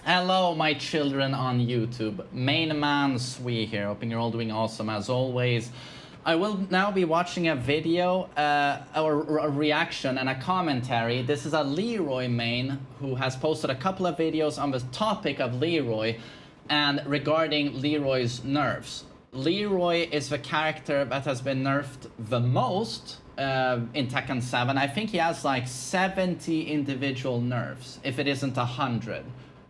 Hello, my children on YouTube. MainManSWE here, hoping you're all doing awesome as always. I will now be watching a video, or a reaction and a commentary. This is a Leroy main who has posted a couple of videos on the topic of Leroy and regarding Leroy's nerfs. Leroy is the character that has been nerfed the most in Tekken 7. I think he has like 70 individual nerfs, if it isn't 100.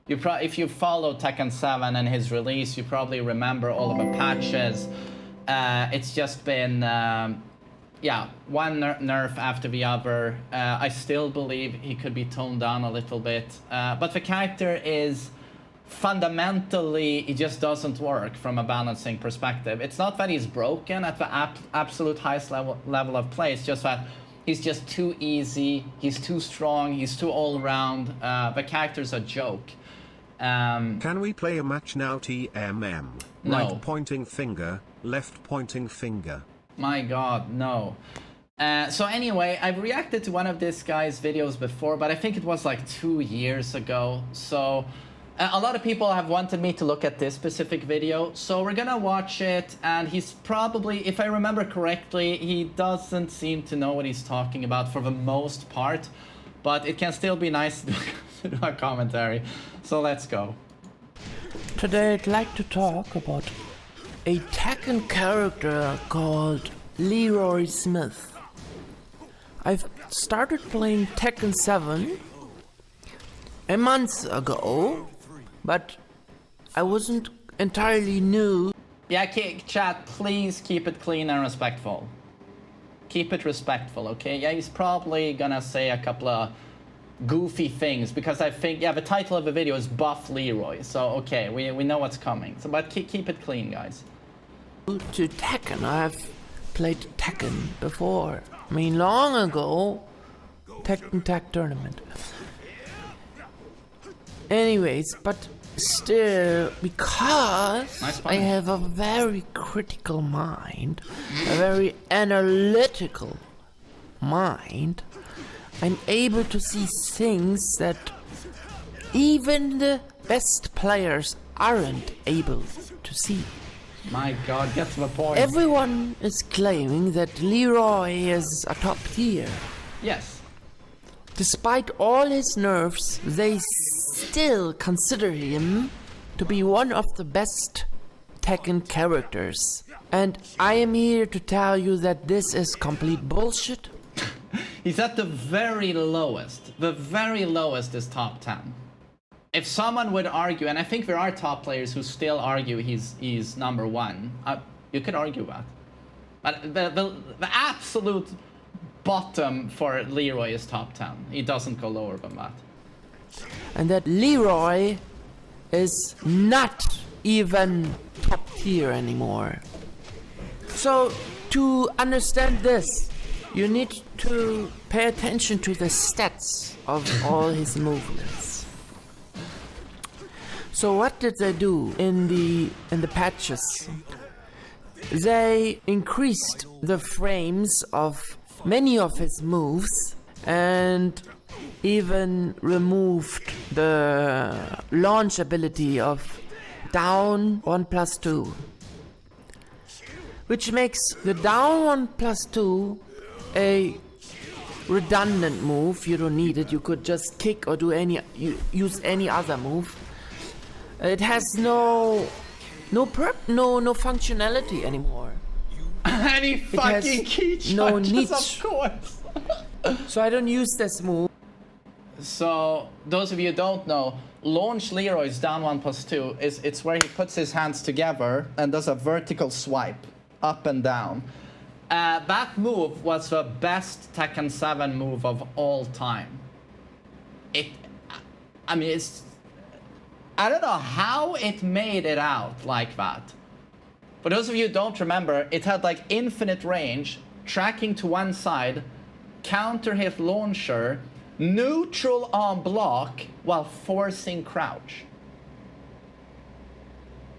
If you follow Tekken 7 and his release, you probably remember all of the patches. It's just been, yeah, one nerf after the other. I still believe he could be toned down a little bit. But the character is fundamentally, it just doesn't work from a balancing perspective. It's not that he's broken at the absolute highest level of play. It's just that he's just too easy, he's too strong, he's too all-round. The character's a joke. Can we play a match now, TMM? No. Right pointing finger, left pointing finger. My god, no. So anyway, I've reacted to one of this guy's videos before, but I think it was like 2 years ago. So a lot of people have wanted me to look at this specific video, so we're gonna watch it. And he's probably, if I remember correctly, he doesn't seem to know what he's talking about for the most part, but it can still be nice to do a commentary. So let's go. Today I'd like to talk about a Tekken character called Leroy Smith. I've started playing Tekken 7 a month ago, but I wasn't entirely new. Yeah, chat, please keep it clean and respectful. Keep it respectful, okay? Yeah, he's probably gonna say a couple of goofy things, because I think, yeah, the title of the video is Buff Leroy, so okay, we know what's coming. So, but keep it clean, guys. To Tekken, I've played Tekken before. I mean, long ago, Tekken Tag Tournament. Anyways, but still, because Nice I have a very critical mind, a very analytical mind, I'm able to see things that even the best players aren't able to see. My god, get to the point. Everyone is claiming that Leroy is a top tier. Yes. Despite all his nerfs, they still consider him to be one of the best Tekken characters. And I am here to tell you that this is complete bullshit. He's at the very lowest. The very lowest is top 10. If someone would argue, and I think there are top players who still argue he's number one, you could argue that. But the absolute bottom for Leroy is top 10. He doesn't go lower than that. And that Leroy is not even top tier anymore. So, to understand this, you need to pay attention to the stats of all his movements. So what did they do in the patches? They increased the frames of many of his moves and even removed the launch ability of down 1+2, which makes the down 1+2 a redundant move. You don't need it. You could just kick or do use any other move. It has no functionality anymore. Any fucking key charges, of course. So I don't use this move. So those of you who don't know, launch Leroy's down 1+2 it's where he puts his hands together and does a vertical swipe up and down. That move was the best Tekken 7 move of all time. I mean, I don't know how it made it out like that. For those of you who don't remember, it had like infinite range, tracking to one side, counter hit launcher, neutral on block while forcing crouch.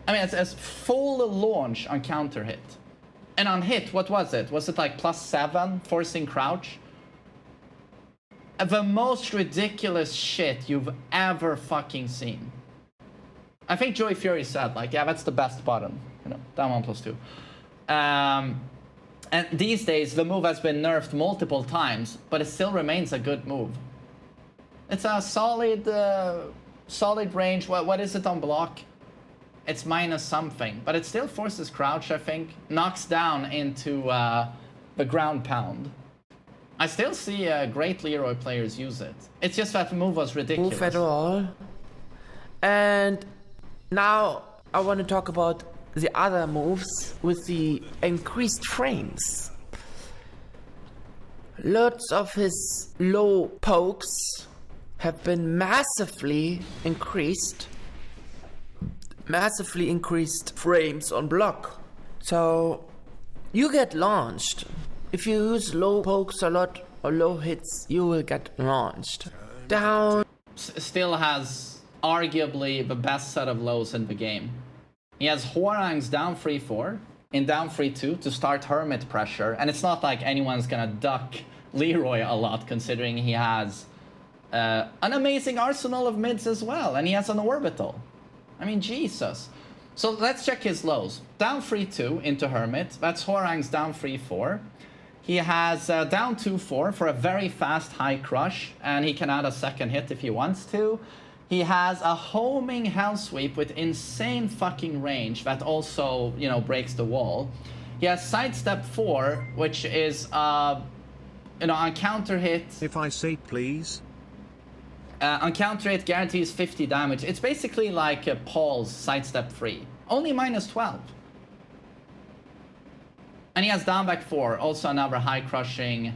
I mean, it's full launch on counter hit. And on hit, what was it? Was it like +7 forcing crouch? The most ridiculous shit you've ever fucking seen. I think Joey Fury said, like, yeah, that's the best button. You know, down 1+2. And these days, the move has been nerfed multiple times, but it still remains a good move. It's a solid, solid range. What is it on block? It's minus something, but it still forces crouch, I think. Knocks down into the ground pound. I still see great Leroy players use it. It's just that the move was ridiculous. Move at all. And now I want to talk about the other moves with the increased frames. Lots of his low pokes have been massively increased frames on block. So you get launched. If you use low pokes a lot or low hits, you will get launched. Down. Still has arguably the best set of lows in the game. He has Hwoarang's down 3-4 in down 3-2 to start Hermit pressure, and it's not like anyone's gonna duck Leroy a lot considering he has an amazing arsenal of mids as well, and he has an orbital. I mean, Jesus. So let's check his lows. Down 3-2 into Hermit, that's Hwoarang's down 3-4. He has down 2-4 for a very fast high crush, and he can add a second hit if he wants to. He has a homing hell sweep with insane fucking range that also, you know, breaks the wall. He has sidestep 4, which is, you know, on counter hit. If I say please. On counter hit guarantees 50 damage. It's basically like Paul's sidestep 3, only minus 12. And he has down back 4, also another high crushing,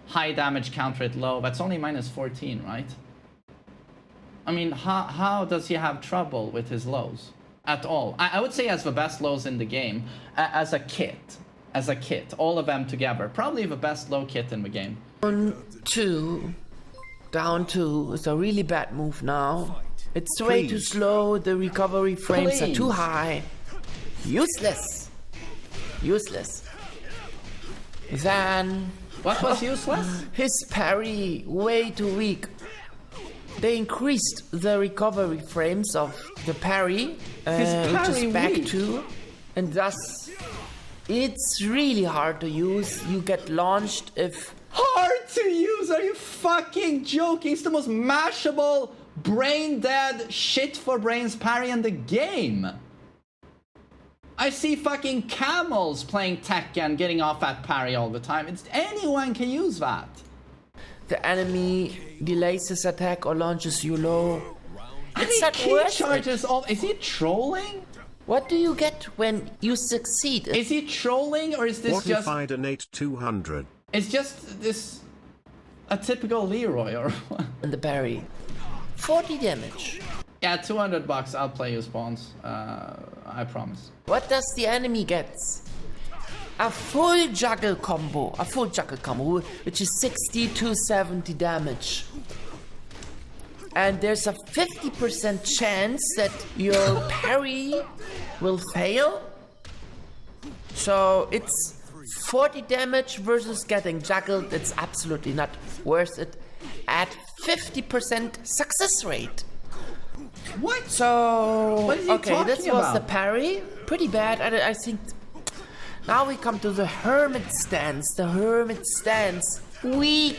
high damage counter hit low. That's only minus 14, right? I mean, how does he have trouble with his lows at all? I would say he has the best lows in the game as a kit. As a kit, all of them together. Probably the best low kit in the game. Down 2 is a really bad move now. It's way too slow, the recovery frames are too high. Useless. Useless. Then... What was useless? His parry, way too weak. They increased the recovery frames of the parry, which is back 2, and thus it's really hard to use. You get launched if... Hard to use? Are you fucking joking? It's the most mashable, brain-dead, shit-for-brains parry in the game. I see fucking camels playing Tekken getting off that parry all the time. Anyone can use that. The enemy delays his attack or launches you low. It's not worth charges all. Is he trolling? What do you get when you succeed? Is he trolling or is this what just... if I donate 200? It's just this... a typical Leroy or what? And the parry. 40 damage. Yeah, $200, I'll play you spawns. I promise. What does the enemy get? A full juggle combo, which is 60 to 70 damage. And there's a 50% chance that your parry will fail. So it's 40 damage versus getting juggled. It's absolutely not worth it at 50% success rate. What? So, what is he okay, this about? was the parry. Pretty bad. I think... Now we come to the Hermit Stands. The Hermit Stands. Weak.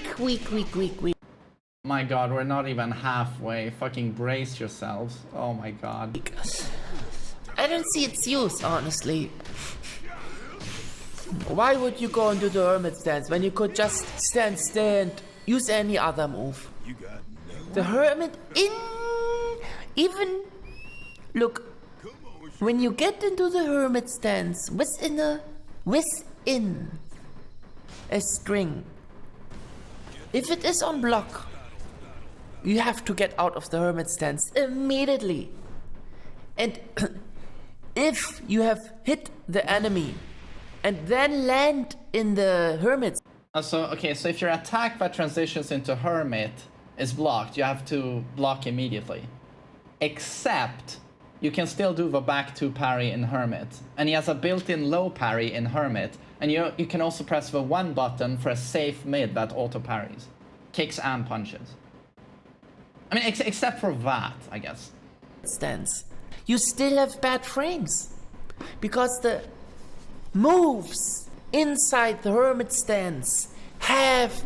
My god, we're not even halfway. Fucking brace yourselves. Oh my god. I don't see its use, honestly. Why would you go into the Hermit Stands when you could just stand, use any other move? The Hermit even... Look, when you get into the Hermit Stance within a string, if it is on block, you have to get out of the Hermit Stance immediately. And if you have hit the enemy and then land in the Hermit... So if your attack that transitions into Hermit is blocked, you have to block immediately. Except... you can still do the back 2 parry in Hermit. And he has a built-in low parry in Hermit. And you can also press the 1 button for a safe mid that auto parries. Kicks and punches. I mean, except for that, I guess. Stance. you still have bad frames. Because the moves inside the Hermit Stands have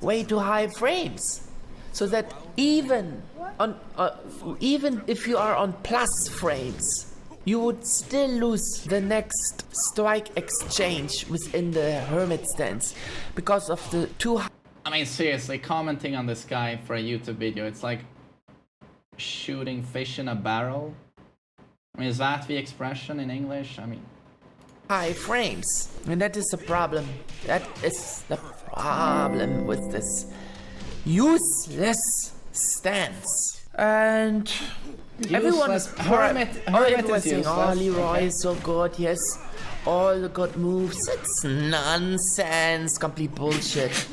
way too high frames. So that even if you are on plus frames, you would still lose the next strike exchange within the Hermit Stands because of the too high. I mean, seriously, commenting on this guy for a YouTube video, it's like shooting fish in a barrel. I mean, is that the expression in English? I mean, High frames. And that is the problem. That is the problem with this useless stance. And everyone is Hermit everyone is saying, useless. oh, Leroy Okay. is so good, yes. All the good moves. It's nonsense. Complete bullshit.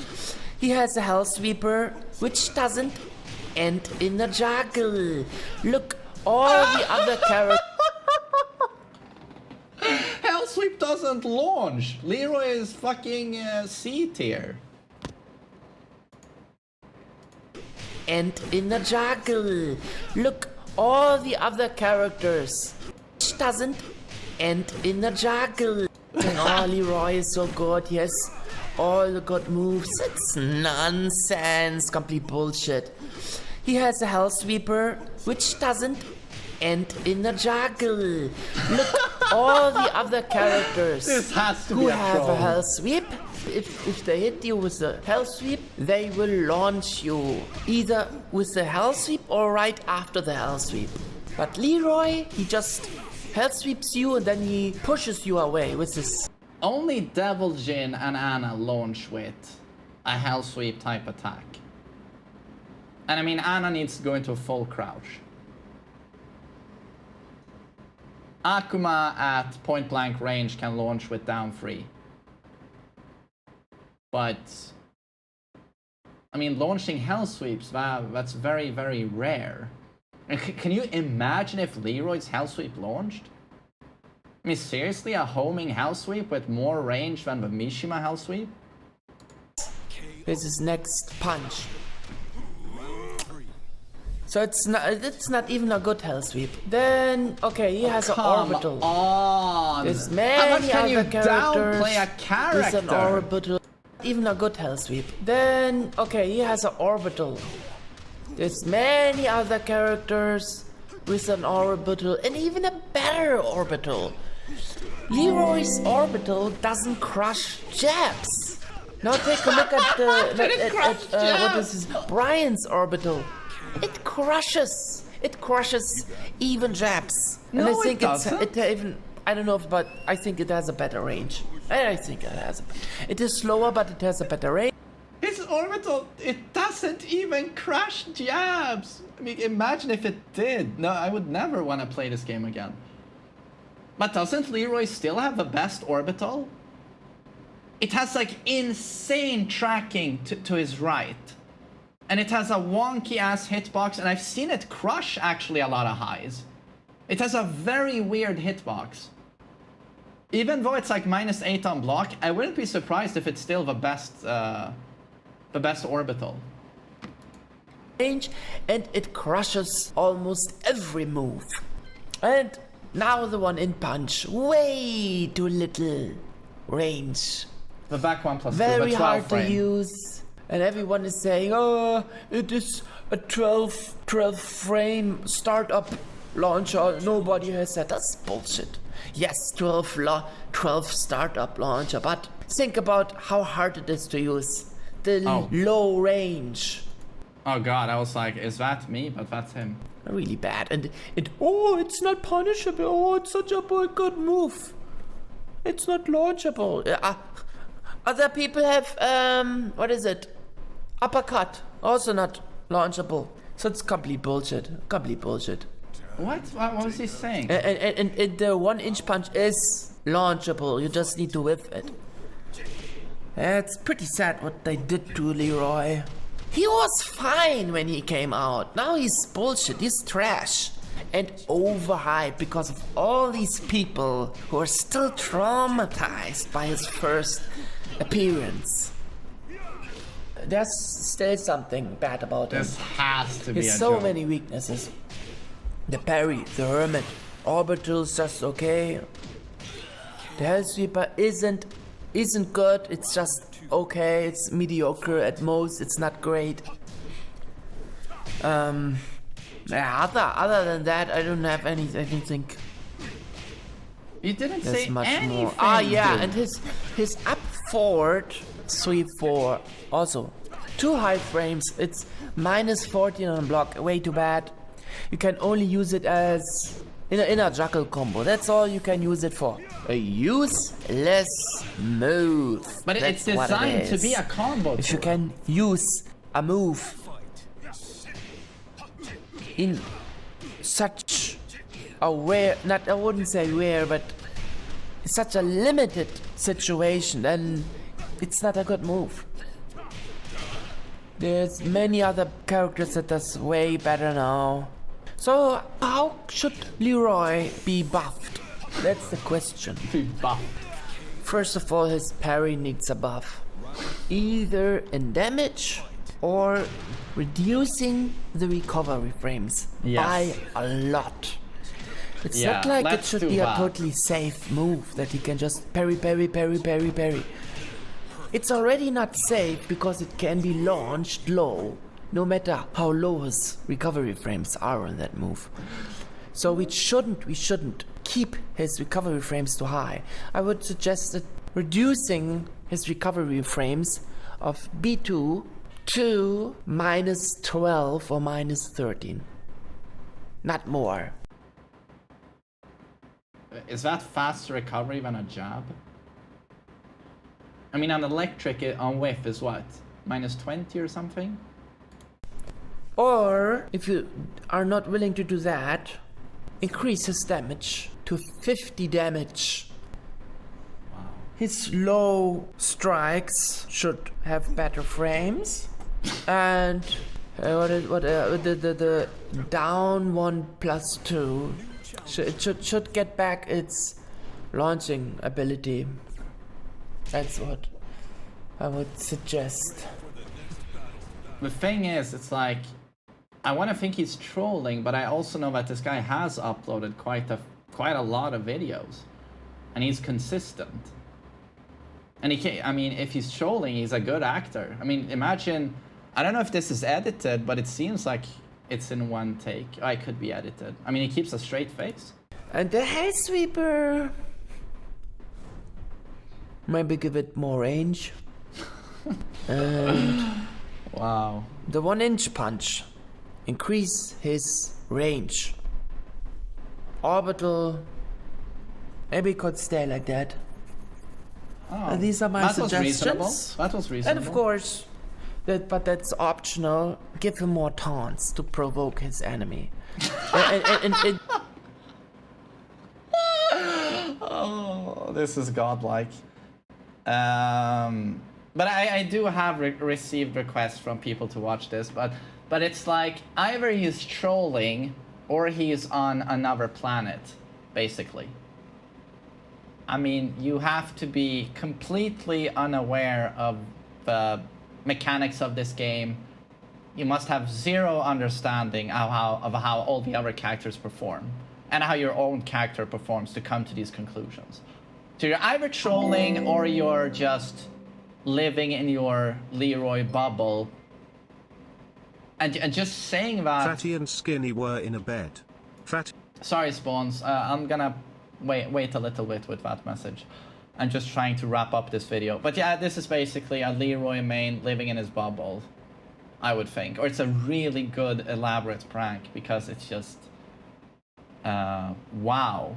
He has a Hell Sweeper, which doesn't end in a juggle. Look, all the other characters. Hell Sweep doesn't launch. Leroy is fucking C tier. And in the juggle. Look, all the other characters. Which doesn't end in the juggle. Oh, Leroy is so good, yes. All the good moves. It's nonsense. Complete bullshit. He has a Hell Sweeper, which doesn't end in the juggle. Look, all the other characters This has to who be a have a troll. Hell Sweep, if they hit you with a Hell Sweep, they will launch you either with the Hell Sweep or right after the Hell Sweep. But Leroy, he just Hell Sweeps you and then he pushes you away with his. Only Devil Jin and Anna launch with a Hell Sweep type attack. And I mean, Anna needs to go into a full crouch. Akuma at point blank range can launch with down 3. But I mean, launching Hell Sweeps, that's very, very rare. And can you imagine if Leroy's Hell Sweep launched? I mean, seriously, a homing Hell Sweep with more range than the Mishima Hell Sweep? Here's his next punch. So it's not even a good Hell Sweep. Then okay, he has an orbital. Come on! There's How many much can you other characters downplay a character? with an orbital. Even a good Hell Sweep. Then okay, he has an orbital. There's many other characters with an orbital and even a better orbital. Leroy's orbital doesn't crush jabs. Now take a look at what is his Brian's orbital. It crushes even jabs. No, And I think it doesn't. it even I don't know, but I think it has a better range. I think it is slower, but it has a better range. His orbital, it doesn't even crush jabs. I mean, imagine if it did. No, I would never want to play this game again. But doesn't Leroy still have the best orbital? It has like insane tracking to his right. And it has a wonky ass hitbox, and I've seen it crush actually a lot of highs. It has a very weird hitbox. Even though it's like -8 on block, I wouldn't be surprised if it's still the best orbital. Range, and it crushes almost every move. And now the one in punch, way too little range. The back 1+2, Very but 12 hard to frame. use. And everyone is saying, oh, it is a 12 frame startup launcher. Nobody has that. That's bullshit. Yes, 12 startup launcher, but think about how hard it is to use. The low range. Oh god, I was like, is that me? But that's him. Really bad. And it's not punishable. Oh, it's such a good move. It's not launchable. Other people have, what is it? Uppercut. Also not launchable. So it's complete bullshit. Complete bullshit. What was he saying? And the 1-inch punch is launchable. You just need to whiff it. It's pretty sad what they did to Leroy. He was fine when he came out. Now he's bullshit. He's trash. And overhyped because of all these people who are still traumatized by his first appearance. There's still something bad about him. This has to be He has a so joke. many weaknesses. The parry, the Hermit, orbital's just okay. The Hell Sweeper isn't good, it's just okay, it's mediocre at most, it's not great. Other than that, I don't have any, I don't think You didn't there's say much anything. more. Ah, yeah, dude. and his up forward sweep 4 also. Too high frames, it's minus 14 on block, way too bad. You can only use it as in a juggle combo. That's all you can use it for. A useless move. But it's That's what it designed to is. be a combo. If you can use a move in such a rare, not I wouldn't say rare, but such a limited situation, then it's not a good move. There's many other characters that does way better now. So how should Leroy be buffed? That's the question. Be buffed. First of all, his parry needs a buff. Either in damage or reducing the recovery frames by a lot. It's not like it should be a totally safe move that he can just parry. It's already not safe because it can be launched low, no matter how low his recovery frames are on that move. So we shouldn't keep his recovery frames too high. I would suggest that reducing his recovery frames of B2 to minus 12 or minus 13. Not more. Is that faster recovery than a jab? I mean, an electric on whiff is what? Minus 20 or something? Or, if you are not willing to do that, increase his damage to 50 damage. Wow. His low strikes should have better frames. And the down 1 plus 2 should get back its launching ability. That's what I would suggest. The thing is, it's like, I want to think he's trolling, but I also know that this guy has uploaded quite a lot of videos, and he's consistent. And he can't, I mean, if he's trolling, he's a good actor. I mean, imagine, I don't know if this is edited, but it seems like it's in one take. Oh, it could be edited. I mean, he keeps a straight face. And the Hell Sweeper, maybe give it more range. And wow. the 1-inch punch, increase his range. Orbital, maybe could stay like that. Oh, these are my suggestions. That was reasonable. And of course, but that's optional. Give him more taunts to provoke his enemy. and oh, this is godlike. But I do have received requests from people to watch this, but it's like either he's trolling or he's on another planet, basically. I mean, you have to be completely unaware of the mechanics of this game. You must have zero understanding of how all the other characters perform and how your own character performs to come to these conclusions. So you're either trolling or you're just living in your Leroy bubble. And just saying that... Fatty and Skinny were in a bed. Sorry, Spawns. I'm gonna wait a little bit with that message. I'm just trying to wrap up this video. But yeah, this is basically a Leroy main living in his bubble, I would think. Or it's a really good, elaborate prank, because it's just... wow.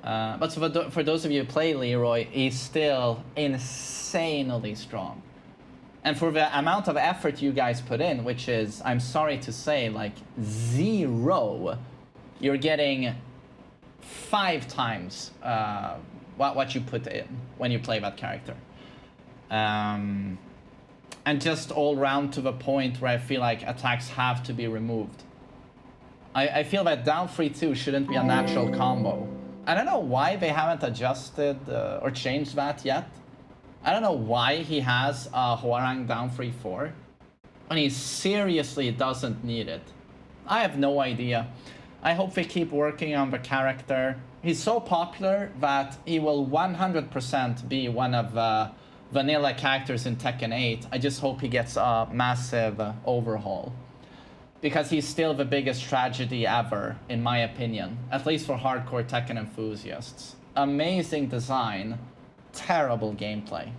But so for those of you who play Leroy, he's still insanely strong. And for the amount of effort you guys put in, which is, I'm sorry to say, like 0, you're getting 5 times what you put in when you play that character. And just all round to the point where I feel like attacks have to be removed. I feel that down 3-2 shouldn't be a natural combo. I don't know why they haven't adjusted or changed that yet. I don't know why he has a Hwoarang down 3-4 when he seriously doesn't need it. I have no idea. I hope they keep working on the character. He's so popular that he will 100% be one of the vanilla characters in Tekken 8. I just hope he gets a massive overhaul. Because he's still the biggest tragedy ever, in my opinion. At least for hardcore Tekken enthusiasts. Amazing design, terrible gameplay.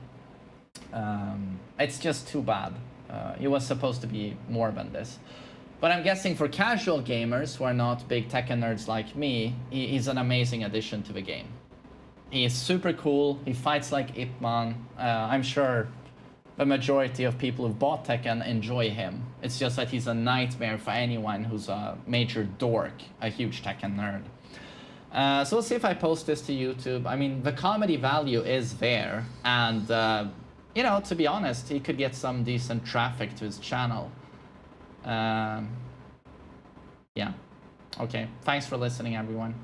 It's just too bad. He was supposed to be more than this. But I'm guessing for casual gamers who are not big Tekken nerds like me, he's an amazing addition to the game. He is super cool, he fights like Ip Man. I'm sure the majority of people who've bought Tekken enjoy him. It's just that he's a nightmare for anyone who's a major dork, a huge Tekken nerd. So we'll see if I post this to YouTube. I mean, the comedy value is there, and you know, to be honest, he could get some decent traffic to his channel. Yeah. Okay. Thanks for listening, everyone.